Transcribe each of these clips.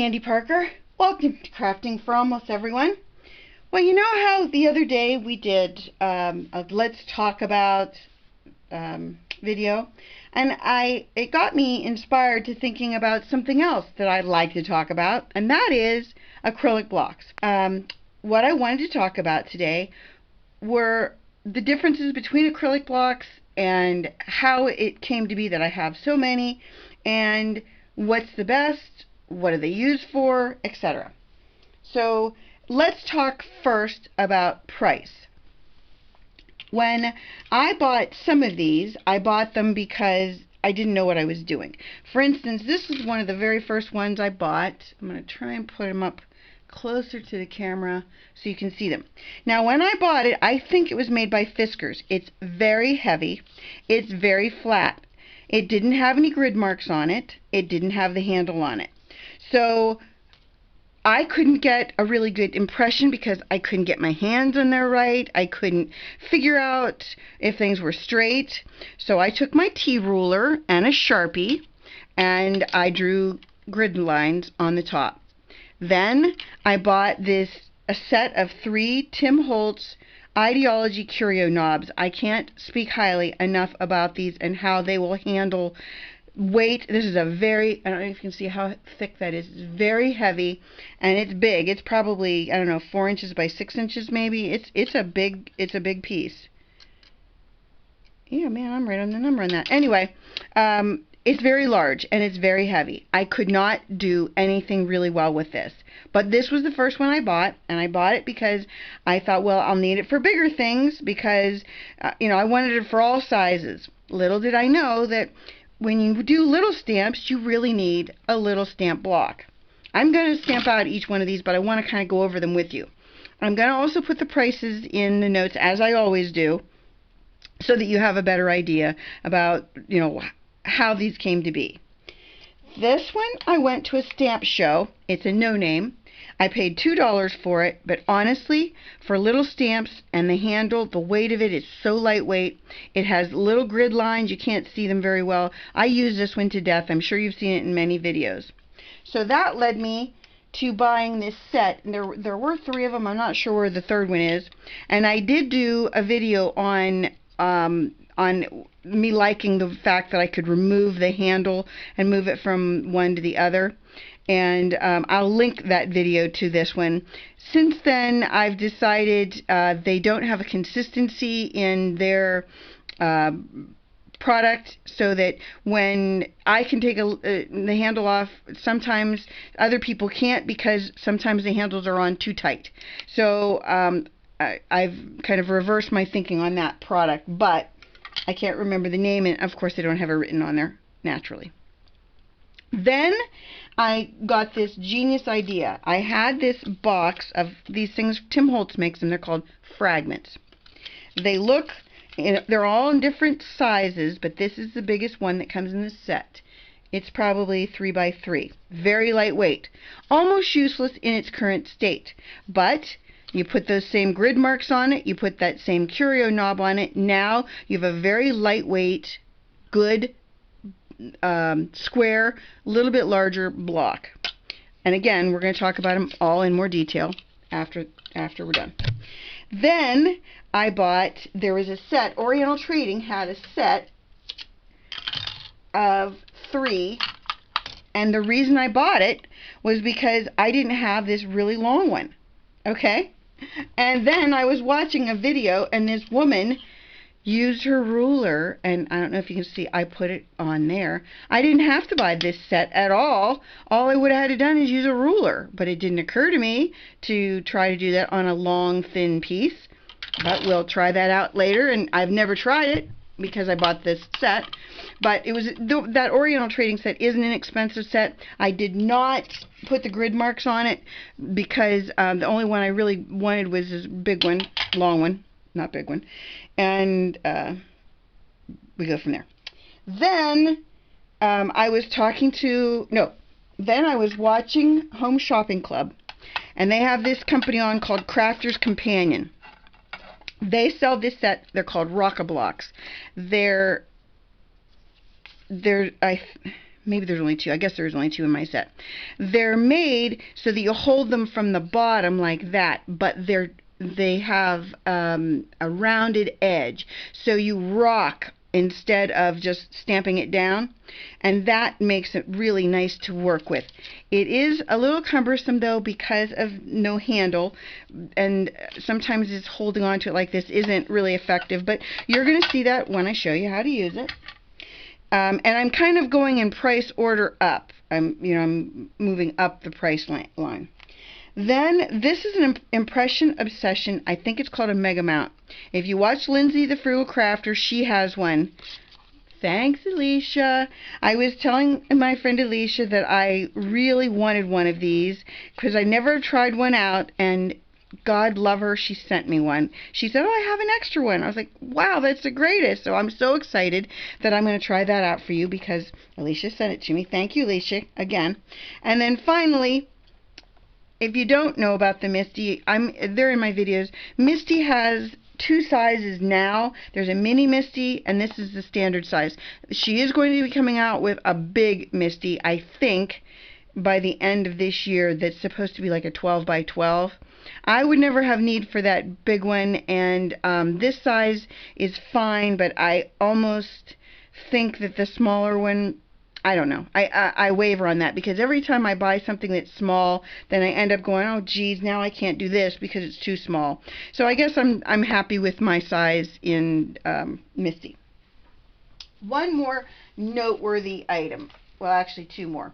Candy Parker. Welcome to Crafting for Almost Everyone. Well, you know how the other day we did a Let's Talk About video, and it got me inspired to thinking about something else that I'd like to talk about, and that is acrylic blocks. What I wanted to talk about today were the differences between acrylic blocks and how it came to be that I have so many, and what's the best, what are they used for, etc. So let's talk first about price. When I bought some of these, I bought them because I didn't know what I was doing. For instance, this is one of the very first ones I bought. I'm going to try and put them up closer to the camera so you can see them. Now, when I bought it, I think it was made by Fiskars. It's very heavy. It's very flat. It didn't have any grid marks on it. It didn't have the handle on it. So I couldn't get a really good impression because I couldn't get my hands on there right. I couldn't figure out if things were straight. So I took my T-ruler and a Sharpie and I drew grid lines on the top. Then I bought a set of 3 Tim Holtz Idea-ology curio knobs. I can't speak highly enough about these and how they will handle weight. This is I don't know if you can see how thick that is. It's very heavy and it's big. It's probably, I don't know, 4 inches by 6 inches maybe. It's a big piece. Yeah, man, I'm right on the number on that. Anyway, it's very large and it's very heavy. I could not do anything really well with this. But this was the first one I bought, and I bought it because I thought, well, I'll need it for bigger things because, I wanted it for all sizes. Little did I know that when you do little stamps, you really need a little stamp block. I'm going to stamp out each one of these, but I want to kind of go over them with you. I'm going to also put the prices in the notes, as I always do, so that you have a better idea about, how these came to be. This one, I went to a stamp show. It's a no-name. I paid $2 for it, but honestly, for little stamps and the handle, the weight of it is so lightweight. It has little grid lines. You can't see them very well. I use this one to death. I'm sure you've seen it in many videos. So that led me to buying this set. There were 3 of them. I'm not sure where the third one is. And I did do a video on me liking the fact that I could remove the handle and move it from one to the other. And I'll link that video to this one. Since then, I've decided they don't have a consistency in their product, so that when I can take the handle off, sometimes other people can't because sometimes the handles are on too tight. So I've kind of reversed my thinking on that product, but I can't remember the name, and of course they don't have it written on there naturally. Then I got this genius idea. I had this box of these things. Tim Holtz makes them. They're called fragments. They're all in different sizes, but this is the biggest one that comes in the set. It's probably 3 by 3. Very lightweight. Almost useless in its current state. But you put those same grid marks on it. You put that same curio knob on it. Now you have a very lightweight, good, square, a little bit larger block. And again, we're going to talk about them all in more detail after we're done. Then I bought, there was a set, Oriental Trading had a set of 3, and the reason I bought it was because I didn't have this really long one. Okay? And then I was watching a video, and this woman used her ruler, and I don't know if you can see, I put it on there. I didn't have to buy this set at all. All I would have had to done is use a ruler, but it didn't occur to me to try to do that on a long, thin piece. But we'll try that out later, and I've never tried it because I bought this set. But that Oriental Trading set is an inexpensive set. I did not put the grid marks on it because the only one I really wanted was this big one, long one, not big one. And we go from there. Then I was watching Home Shopping Club, and they have this company on called Crafter's Companion. They sell this set. They're called Rock-a-Blocks. They're maybe there's only two. I guess there's only two in my set. They're made so that you hold them from the bottom like that, but they have a rounded edge, so you rock instead of just stamping it down, and that makes it really nice to work with. It is a little cumbersome though because of no handle, and sometimes it's holding on to it like this isn't really effective, but you're going to see that when I show you how to use it. And I'm kind of going in price order up. I'm moving up the price line. Then this is an Impression Obsession. I think it's called a Mega Mount. If you watch Lindsay the Frugal Crafter, she has one. Thanks, Alicia. I was telling my friend Alicia that I really wanted one of these because I never tried one out, and God love her, she sent me one. She said, oh, I have an extra one. I was like, wow, that's the greatest. So I'm so excited that I'm going to try that out for you because Alicia sent it to me. Thank you, Alicia, again. And then finally, if you don't know about the Misti, they're in my videos. Misti has two sizes now. There's a mini Misti, and this is the standard size. She is going to be coming out with a big Misti, I think, by the end of this year. That's supposed to be like a 12 by 12. I would never have need for that big one, and this size is fine, but I almost think that the smaller one, I don't know. I waver on that because every time I buy something that's small, then I end up going, oh geez, now I can't do this because it's too small. So I guess I'm happy with my size in Misti. One more noteworthy item. Well, actually two more.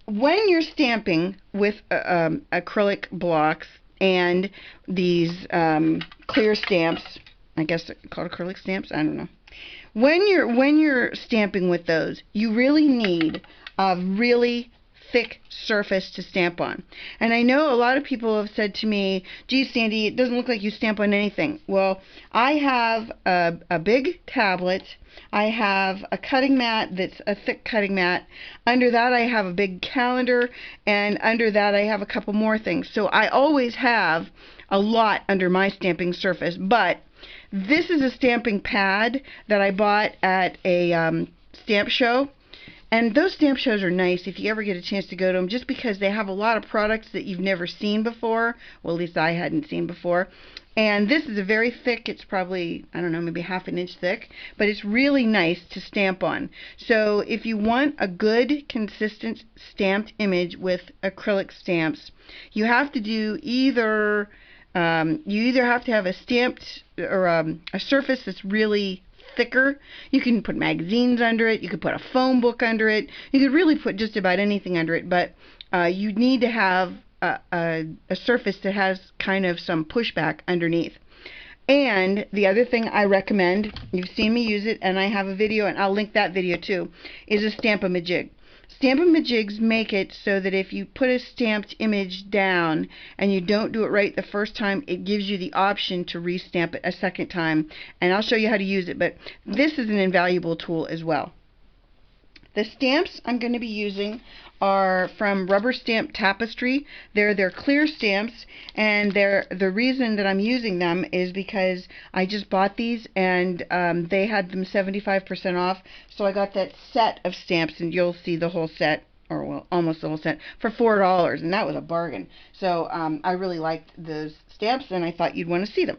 When you're stamping with acrylic blocks and these clear stamps, I guess they're called acrylic stamps, I don't know. When you're stamping with those, you really need a really thick surface to stamp on. And I know a lot of people have said to me, gee, Sandy, it doesn't look like you stamp on anything. Well, I have a big tablet. I have a cutting mat that's a thick cutting mat. Under that I have a big calendar, and under that I have a couple more things. So I always have a lot under my stamping surface, but this is a stamping pad that I bought at a stamp show. And those stamp shows are nice if you ever get a chance to go to them, just because they have a lot of products that you've never seen before. Well, at least I hadn't seen before. And this is a very thick, it's probably, I don't know, maybe ½ an inch thick, but it's really nice to stamp on. So if you want a good, consistent stamped image with acrylic stamps, you have to do either have to have a stamped or a surface that's really thicker. You can put magazines under it. You could put a phone book under it. You could really put just about anything under it, but you need to have a surface that has kind of some pushback underneath. And the other thing I recommend, you've seen me use it, and I have a video, and I'll link that video too, is a stamp-a-ma-jig. Stamp-a-ma-jigs make it so that if you put a stamped image down and you don't do it right the first time, it gives you the option to restamp it a second time. And I'll show you how to use it, but this is an invaluable tool as well. The stamps I'm going to be using are from Rubber Stamp Tapestry. They're clear stamps, and the reason that I'm using them is because I just bought these, and they had them 75% off, so I got that set of stamps, and you'll see the whole set, or well, almost the whole set, for $4, and that was a bargain. So I really liked those stamps, and I thought you'd want to see them.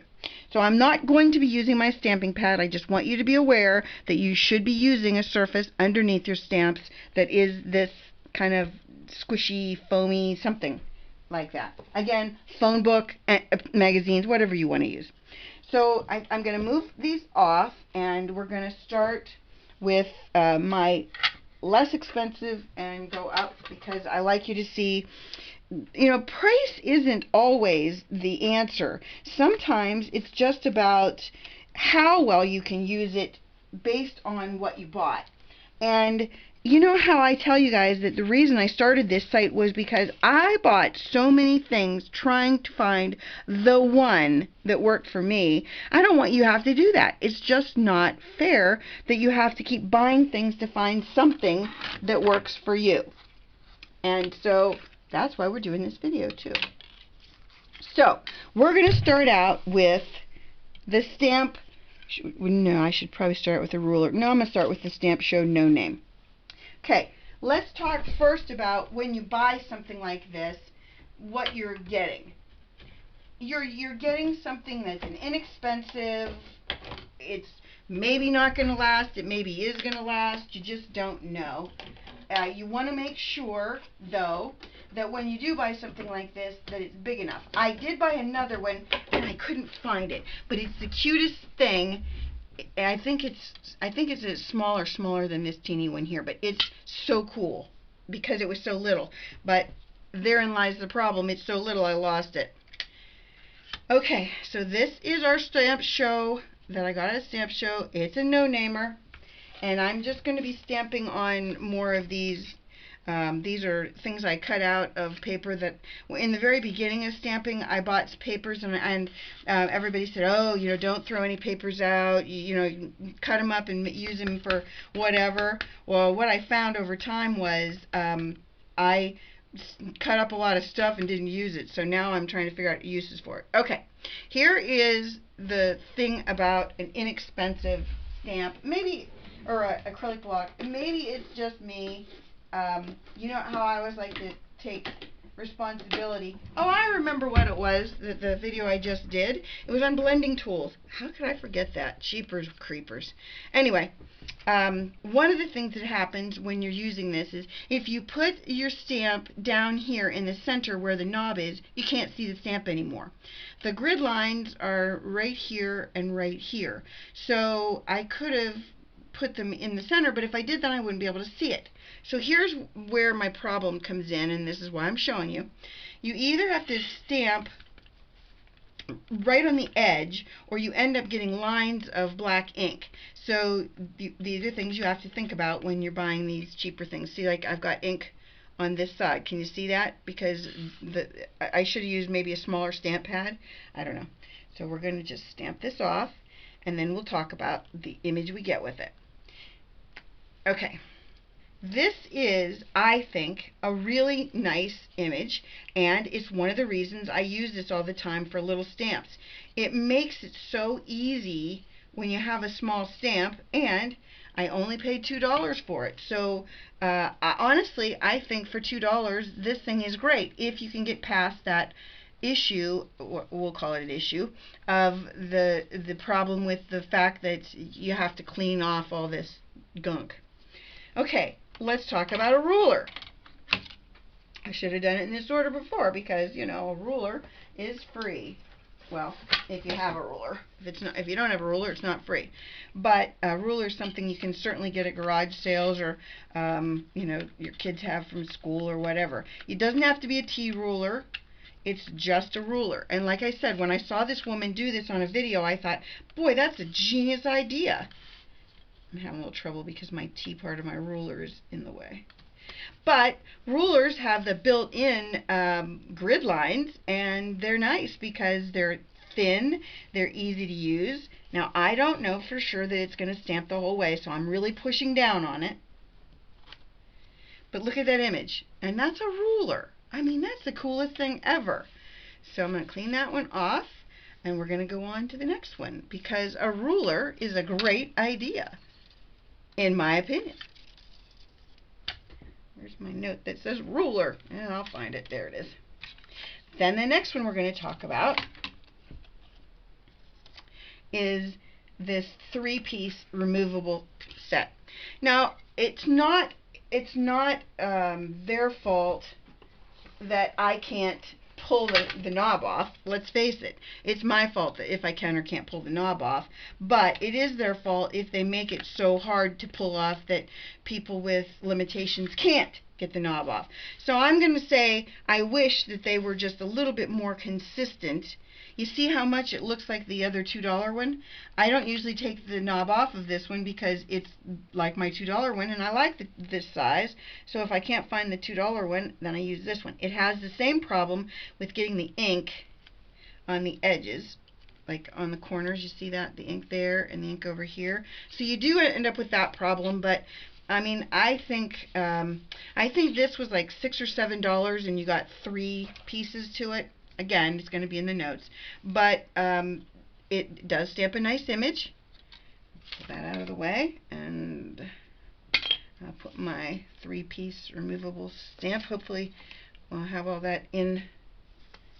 So I'm not going to be using my stamping pad. I just want you to be aware that you should be using a surface underneath your stamps that is this kind of squishy, foamy, something like that. Again, phone book, magazines, whatever you want to use. So I'm going to move these off, and we're going to start with my less expensive and go up, because I like you to see, you know, price isn't always the answer. Sometimes it's just about how well you can use it based on what you bought. And you know how I tell you guys that the reason I started this site was because I bought so many things trying to find the one that worked for me. I don't want you to have to do that. It's just not fair that you have to keep buying things to find something that works for you. And so that's why we're doing this video too. So we're going to start out with the stamp. No, I should probably start with a ruler. No, I'm going to start with the stamp show no name. Okay, let's talk first about when you buy something like this, what you're getting. You're getting something that's an inexpensive, it's maybe not going to last, it maybe is going to last, you just don't know. You want to make sure, though, that when you do buy something like this, that it's big enough. I did buy another one, and I couldn't find it, but it's the cutest thing. I think it's a smaller than this teeny one here, but it's so cool because it was so little. But therein lies the problem. It's so little, I lost it. Okay, so this is our stamp show that I got at a stamp show. It's a no-namer, and I'm just going to be stamping on more of these. These are things I cut out of paper that, in the very beginning of stamping, I bought papers, and everybody said, oh, you know, don't throw any papers out, you know, cut them up and use them for whatever. Well, what I found over time was I cut up a lot of stuff and didn't use it, so now I'm trying to figure out uses for it. Okay, here is the thing about an inexpensive stamp, maybe, or an acrylic block. Maybe it's just me. You know how I always like to take responsibility. Oh, I remember what it was, the video I just did. It was on blending tools. How could I forget that? Jeepers creepers. Anyway, one of the things that happens when you're using this is if you put your stamp down here in the center where the knob is, you can't see the stamp anymore. The grid lines are right here and right here. So I could have put them in the center, but if I did that, I wouldn't be able to see it. So here's where my problem comes in, and this is why I'm showing you. You either have to stamp right on the edge, or you end up getting lines of black ink. So these are things you have to think about when you're buying these cheaper things. See, like I've got ink on this side. Can you see that? Because I should have used maybe a smaller stamp pad. I don't know. So we're going to just stamp this off, and then we'll talk about the image we get with it. Okay. This is, I think, a really nice image, and it's one of the reasons I use this all the time for little stamps. It makes it so easy when you have a small stamp, and I only paid $2 for it. So honestly, I think for $2 this thing is great if you can get past that issue, we'll call it an issue, of the problem with the fact that you have to clean off all this gunk. Okay, let's talk about a ruler. I should have done it in this order before because, you know, a ruler is free. Well, if you have a ruler. If you don't have a ruler, it's not free. But a ruler is something you can certainly get at garage sales, or you know, your kids have from school or whatever. It doesn't have to be a T ruler. It's just a ruler. And like I said, when I saw this woman do this on a video, I thought, boy, that's a genius idea. I'm having a little trouble because my T part of my ruler is in the way. But rulers have the built-in grid lines, and they're nice because they're thin, they're easy to use. Now, I don't know for sure that it's going to stamp the whole way, so I'm really pushing down on it. But look at that image, and that's a ruler. I mean, that's the coolest thing ever. So I'm going to clean that one off, and we're going to go on to the next one, because a ruler is a great idea, in my opinion. Where's my note that says ruler? And I'll find it. There it is. Then the next one we're going to talk about is this 3-piece removable set. Now, it's not their fault that I can't pull the knob off. Let's face it. It's my fault that if I can or can't pull the knob off. But it is their fault if they make it so hard to pull off that people with limitations can't get the knob off. So I'm going to say I wish that they were just a little bit more consistent. You see how much it looks like the other $2 one? I don't usually take the knob off of this one because it's like my $2 one, and I like this size. So if I can't find the $2 one, then I use this one. It has the same problem with getting the ink on the edges, like on the corners. You see that? The ink there and the ink over here. So you do end up with that problem, but I mean, I think this was like $6 or $7, and you got 3 pieces to it. Again, it's going to be in the notes, but it does stamp a nice image. Put that out of the way, and I'll put my 3-piece removable stamp. Hopefully I'll have all that in.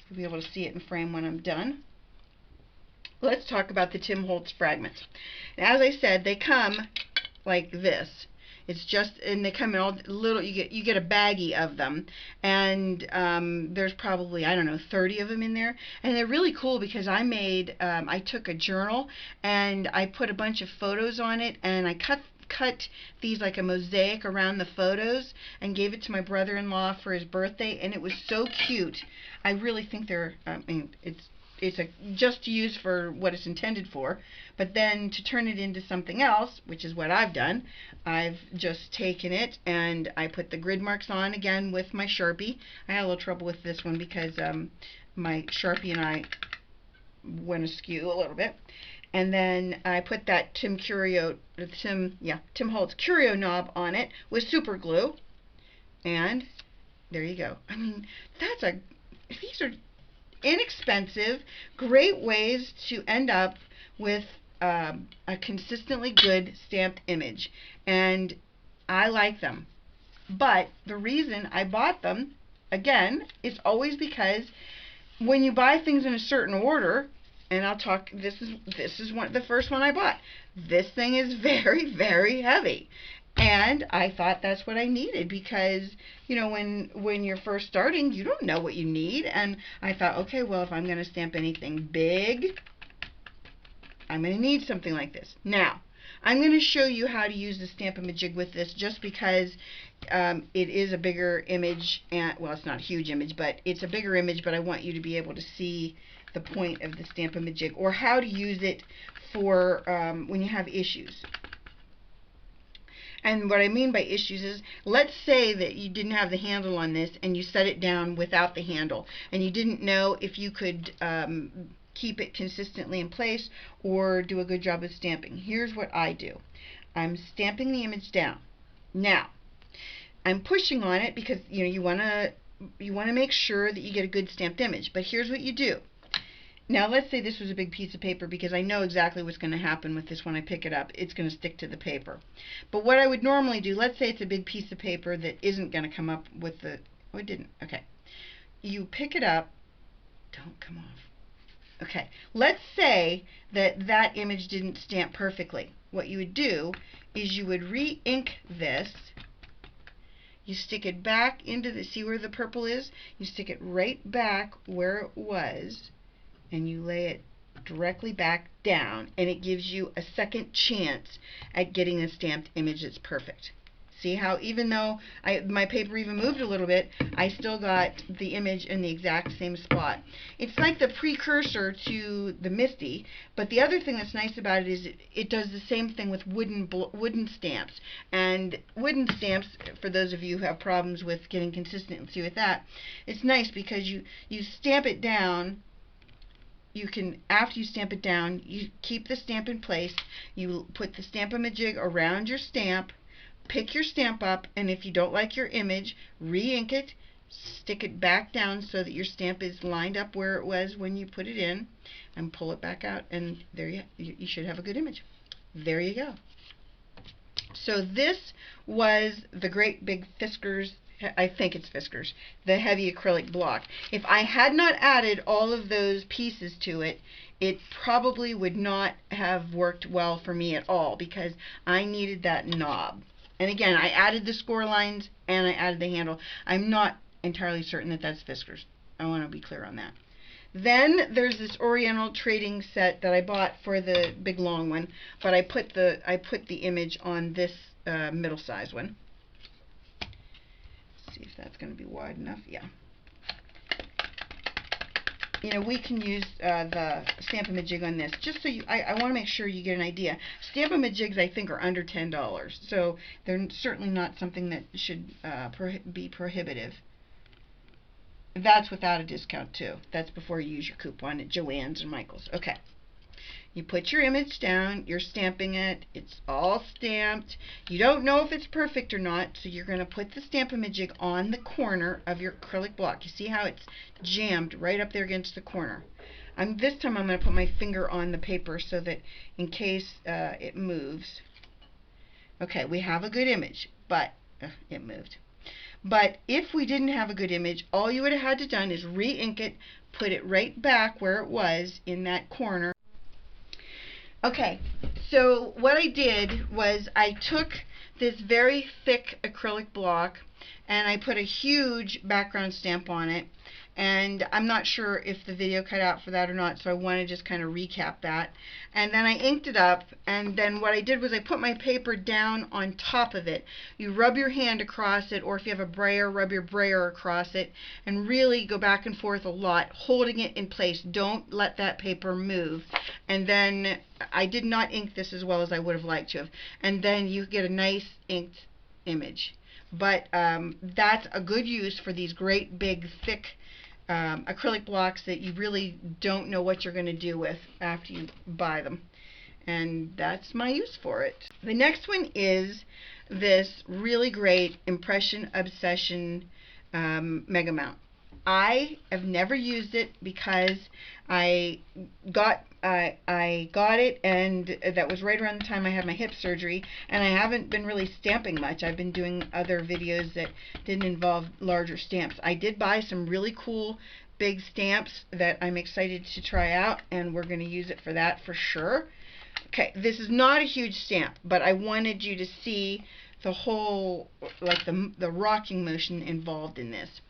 You'll be able to see it in frame when I'm done. Let's talk about the Tim Holtz fragments. Now, as I said, they come like this. It's just, and they come in all little, you get a baggie of them, and there's probably, I don't know, 30 of them in there, and they're really cool because I took a journal and I put a bunch of photos on it, and I cut these like a mosaic around the photos and gave it to my brother-in-law for his birthday, and it was so cute. I really think they're, it's just to use for what it's intended for, but then to turn it into something else, which is what I've done, I've just taken it and I put the grid marks on again with my Sharpie. I had a little trouble with this one because my Sharpie and I went askew a little bit. And then I put that Tim Holtz Curio knob on it with super glue, and there you go. I mean, these are inexpensive, great ways to end up with a consistently good stamped image, and I like them. But the reason I bought them, again, is always because when you buy things in a certain order, and I'll talk, this is the first one I bought. This thing is very, very heavy. And I thought that's what I needed because, you know, when you're first starting, you don't know what you need. And I thought, okay, well, if I'm going to stamp anything big, I'm going to need something like this. Now, I'm going to show you how to use the stamp-a-ma-jig with this just because it is a bigger image. And well, it's not a huge image, but it's a bigger image, but I want you to be able to see the point of the stamp-a-ma-jig, or how to use it for when you have issues. And what I mean by issues is, let's say that you didn't have the handle on this and you set it down without the handle, and you didn't know if you could keep it consistently in place or do a good job of stamping. Here's what I do. I'm stamping the image down. Now, I'm pushing on it because you want to make sure that you get a good stamped image. But here's what you do. Now, let's say this was a big piece of paper, because I know exactly what's going to happen with this when I pick it up. It's going to stick to the paper. But what I would normally do, let's say it's a big piece of paper that isn't going to come up with the, oh, it didn't, okay. You pick it up, don't come off. Okay, let's say that that image didn't stamp perfectly. What you would do is you would re-ink this. You stick it back into the, see where the purple is? You stick it right back where it was, and you lay it directly back down, and it gives you a second chance at getting a stamped image that's perfect. See how even though my paper even moved a little bit, I still got the image in the exact same spot. It's like the precursor to the Misti, but the other thing that's nice about it is it does the same thing with wooden stamps. And wooden stamps, for those of you who have problems with getting consistency with that, it's nice because you stamp it down. You can, after you stamp it down, you keep the stamp in place. You put the stamp-a-ma-jig around your stamp, pick your stamp up, and if you don't like your image, re-ink it, stick it back down so that your stamp is lined up where it was when you put it in, and pull it back out, and there you should have a good image. There you go. So this was the great big Fiskars, I think it's Fiskars, the heavy acrylic block. If I had not added all of those pieces to it, it probably would not have worked well for me at all, because I needed that knob. And again, I added the score lines and I added the handle. I'm not entirely certain that that's Fiskars. I want to be clear on that. Then there's this Oriental trading set that I bought for the big long one, but I put the image on this middle size one. Let's see if that's going to be wide enough. Yeah. You know, we can use the stamp-a-ma-jig on this, just so I want to make sure you get an idea. Stamp-a-ma-jigs, I think, are under $10, so they're certainly not something that should be prohibitive. That's without a discount, too. That's before you use your coupon at Joann's and Michael's. Okay. You put your image down, you're stamping it, it's all stamped. You don't know if it's perfect or not, so you're going to put the stamp-a-ma-jig on the corner of your acrylic block. You see how it's jammed right up there against the corner. This time I'm going to put my finger on the paper so that in case it moves. Okay, we have a good image, but it moved. But if we didn't have a good image, all you would have had to done is re-ink it, put it right back where it was in that corner. Okay, so what I did was I took this very thick acrylic block and I put a huge background stamp on it, and I'm not sure if the video cut out for that or not, so I want to just kind of recap that. And then I inked it up, and then what I did was I put my paper down on top of it. You rub your hand across it, or if you have a brayer, rub your brayer across it, and really go back and forth a lot, holding it in place. Don't let that paper move. And then I did not ink this as well as I would have liked to have. And then you get a nice inked image. But that's a good use for these great big thick acrylic blocks that you really don't know what you're going to do with after you buy them. And that's my use for it. The next one is this really great Impression Obsession Mega Mount. I have never used it because I got it, and that was right around the time I had my hip surgery, and I haven't been really stamping much. I've been doing other videos that didn't involve larger stamps. I did buy some really cool big stamps that I'm excited to try out, and we're going to use it for that for sure. Okay, this is not a huge stamp, but I wanted you to see the whole, like the rocking motion involved in this.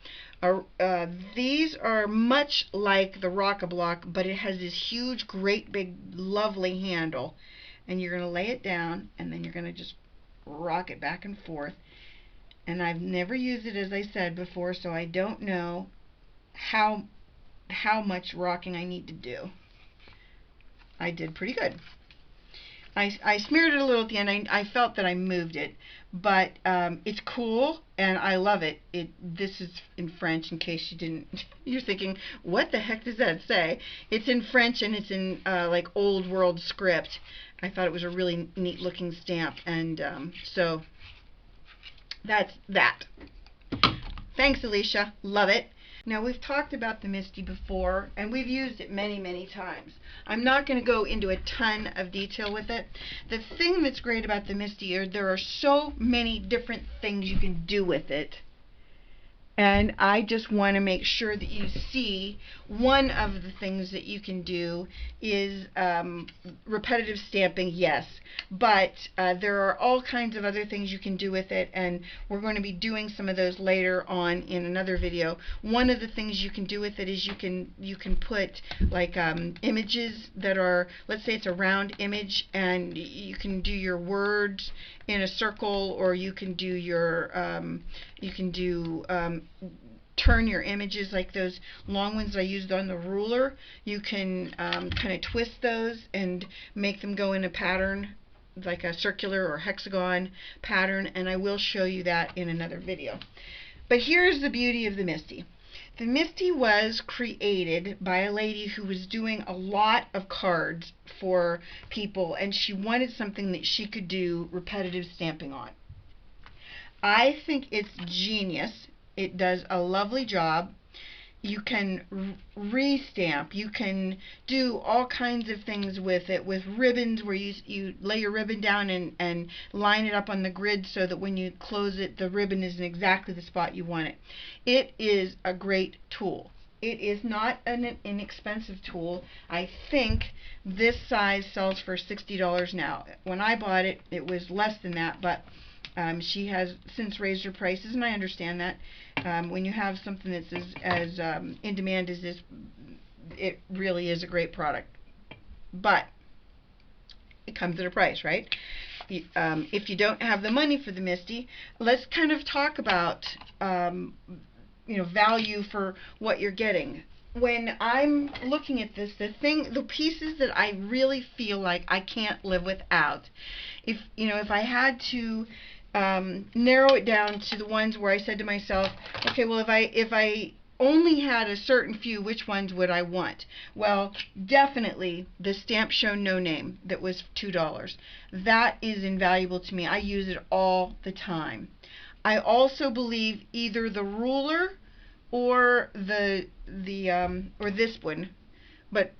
These are much like the Rock-a-Block, but it has this huge, great, big, lovely handle. And you're going to lay it down, and then you're going to just rock it back and forth. And I've never used it, as I said before, so I don't know how much rocking I need to do. I did pretty good. I smeared it a little at the end. I felt that I moved it, but it's cool and I love it. This is in French, in case you didn't. You're thinking, what the heck does that say? It's in French and it's in like old world script. I thought it was a really neat looking stamp, and so that's that. Thanks, Alicia. Love it. Now, we've talked about the Misti before, and we've used it many, many times. I'm not going to go into a ton of detail with it. The thing that's great about the Misti is there are so many different things you can do with it. And I just want to make sure that you see one of the things that you can do is repetitive stamping, yes. But there are all kinds of other things you can do with it, and we're going to be doing some of those later on in another video. One of the things you can do with it is you can put like images that are, let's say it's a round image, and you can do your words in a circle, or you can do your turn your images, like those long ones I used on the ruler. You can kind of twist those and make them go in a pattern, like a circular or hexagon pattern, and I will show you that in another video. But here's the beauty of the Misti. The Misti was created by a lady who was doing a lot of cards for people, and she wanted something that she could do repetitive stamping on. I think it's genius. It does a lovely job. You can re-stamp. You can do all kinds of things with it, with ribbons, where you lay your ribbon down and line it up on the grid so that when you close it, the ribbon is in exactly the spot you want it. It is a great tool. It is not an inexpensive tool. I think this size sells for $60 now. When I bought it, it was less than that, but she has since raised her prices, and I understand that. When you have something that's as in demand as this, it really is a great product. But it comes at a price, right? If you don't have the money for the Misti, let's kind of talk about value for what you're getting. When I'm looking at this, the pieces that I really feel like I can't live without, if I had to narrow it down to the ones where I said to myself, okay, well, if I only had a certain few, which ones would I want? Well, definitely the Stamp Show No Name that was $2. That is invaluable to me. I use it all the time. I also believe either the ruler or or this one, but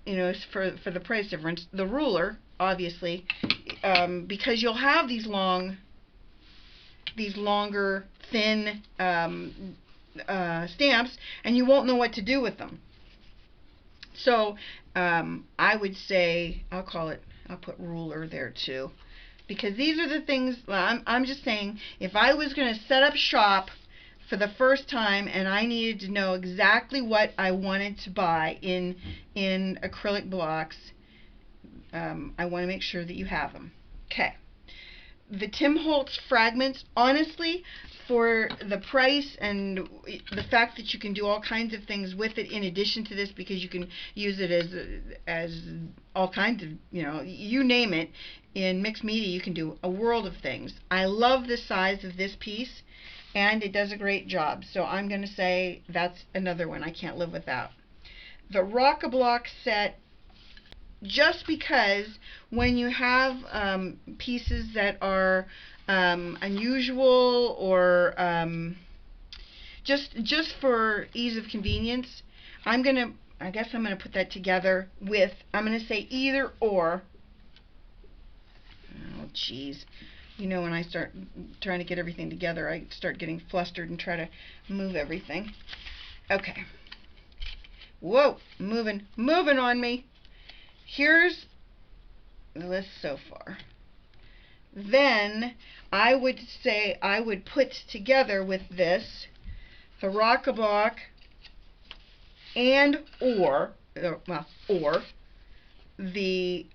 for the price difference, the ruler, obviously, because you'll have these long these longer, thin stamps, and you won't know what to do with them. So I would say, I'll put ruler there too, because these are the things. I'm just saying, if I was going to set up shop for the first time and I needed to know exactly what I wanted to buy in acrylic blocks, I want to make sure that you have them. Okay. The Tim Holtz fragments, honestly, for the price and the fact that you can do all kinds of things with it in addition to this, because you can use it as all kinds of, you name it, in mixed media you can do a world of things. I love the size of this piece, and it does a great job. So I'm going to say that's another one I can't live without. The Rock-a-Block set, just because when you have pieces that are unusual or just for ease of convenience, I guess I'm gonna put that together with, I'm gonna say either or. Oh geez, when I start trying to get everything together, I start getting flustered and try to move everything. Okay. Whoa, moving on me. Here's the list so far. Then I would say I would put together with this the Rock-a-Block and or the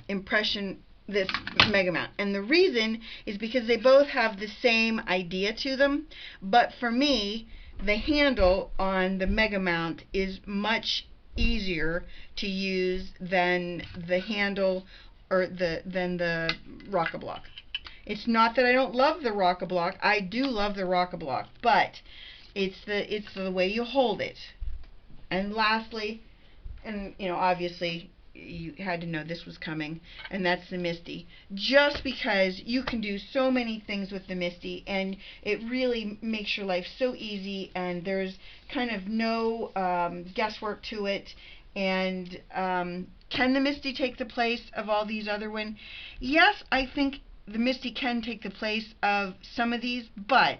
impression, this Mega Mount. And the reason is because they both have the same idea to them, but for me, the handle on the Mega Mount is much easier to use than the handle than the Rock-a-Block. It's not that I don't love the Rock-a-Block. I do love the Rock-a-Block, but it's the way you hold it. And lastly, and obviously you had to know this was coming, and that's the Misti. Just because you can do so many things with the Misti, and it really makes your life so easy, and there's kind of no guesswork to it. And can the Misti take the place of all these other ones? Yes, I think the Misti can take the place of some of these, but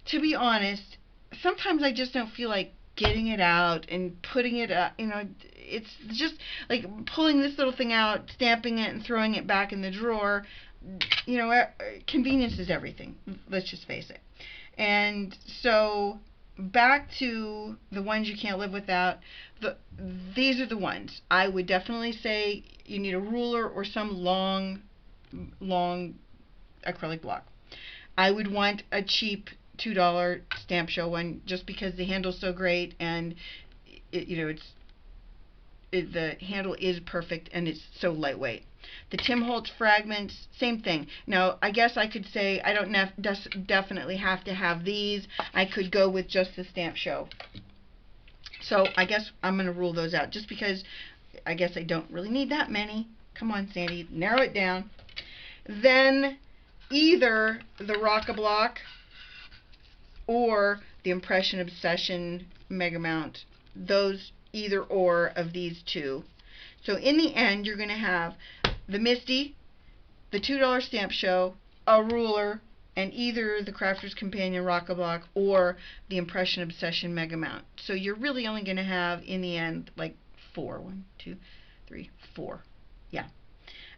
to be honest, sometimes I just don't feel like getting it out and putting it up. It's just like pulling this little thing out, stamping it, and throwing it back in the drawer. Convenience is everything. Let's just face it. And so back to the ones you can't live without. These are the ones. I would definitely say you need a ruler or some long acrylic block. I would want a cheap $2 stamp show one, just because the handle's so great, and the handle is perfect, and it's so lightweight. The Tim Holtz fragments, same thing. Now, I guess I could say I don't definitely have to have these. I could go with just the stamp show. So I guess I'm going to rule those out, just because I guess I don't really need that many. Come on, Sandy, narrow it down. Then either the Rock-a-Block or the Impression Obsession Mega Mount. Those either or of these two. So in the end, you're going to have the Misti, the $2 stamp show, a ruler, and either the Crafter's Companion Rock-a-Block or the Impression Obsession Mega Mount. So you're really only going to have, in the end, like 4. 1, 2, 3, 4. Yeah.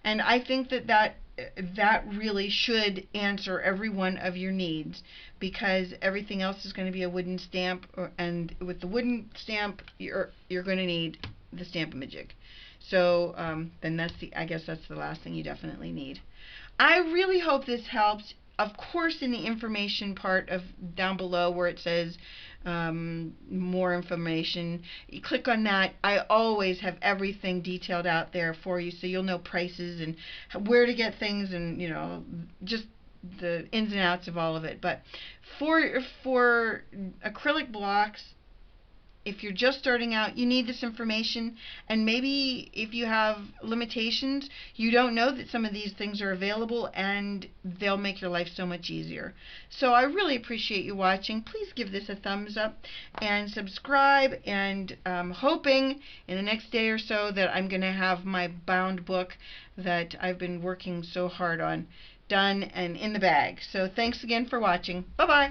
And I think that really should answer every one of your needs, because everything else is going to be a wooden stamp, and with the wooden stamp, you're going to need the stamp-a-ma-jig. So then I guess that's the last thing you definitely need. I really hope this helps. Of course, in the information part of down below where it says more information, you click on that. I always have everything detailed out there for you, so you'll know prices and where to get things, and just the ins and outs of all of it. But for acrylic blocks, if you're just starting out, you need this information, and maybe if you have limitations, you don't know that some of these things are available, and they'll make your life so much easier. So I really appreciate you watching. Please give this a thumbs up and subscribe, and I'm hoping in the next day or so that I'm going to have my bound book that I've been working so hard on done and in the bag. So thanks again for watching. Bye-bye.